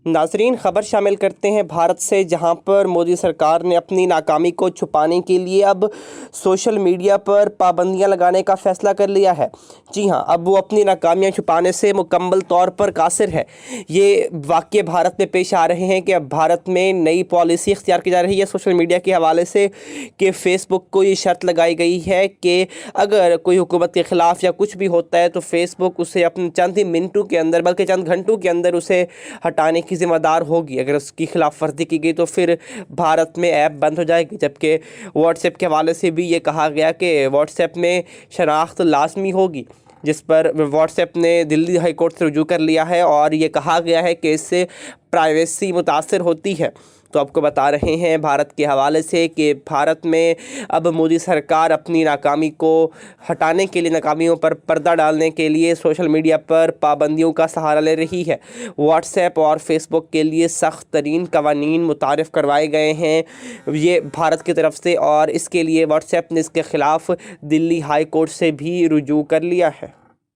नाज़रीन, खबर शामिल करते हैं भारत से, जहां पर मोदी सरकार ने अपनी नाकामी को छुपाने के लिए अब सोशल मीडिया पर पाबंदियां लगाने का फ़ैसला कर लिया है। जी हां, अब वो अपनी नाकामियां छुपाने से मुकम्मल तौर पर कासिर है। ये वाक़ये भारत में पेश आ रहे हैं कि अब भारत में नई पॉलिसी इख्तियार की जा रही है सोशल मीडिया के हवाले से कि फ़ेसबुक को ये शर्त लगाई गई है कि अगर कोई हुकूमत के ख़िलाफ़ या कुछ भी होता है तो फ़ेसबुक उसे अपने चंद ही मिनटों के अंदर, बल्कि चंद घंटों के अंदर उसे हटाने की ज़िम्मेदार होगी। अगर उसकी खिलाफ वर्जी की गई तो फिर भारत में ऐप बंद हो जाएगी। जबकि व्हाट्सएप के हवाले से भी ये कहा गया कि व्हाट्सएप में शनाख्त लाजमी होगी, जिस पर व्हाट्सएप ने दिल्ली हाई कोर्ट से रुजू कर लिया है और ये कहा गया है कि इससे प्राइवेसी मुतासर होती है। तो आपको बता रहे हैं भारत के हवाले से कि भारत में अब मोदी सरकार अपनी नाकामी को हटाने के लिए, नाकामियों पर पर्दा डालने के लिए सोशल मीडिया पर पाबंदियों का सहारा ले रही है। व्हाट्सएप और फेसबुक के लिए सख्त तरीन कवानीन मुतारिफ़ करवाए गए हैं ये भारत की तरफ से, और इसके लिए व्हाट्सएप ने इसके ख़िलाफ़ दिल्ली हाई कोर्ट से भी रुजू कर लिया है।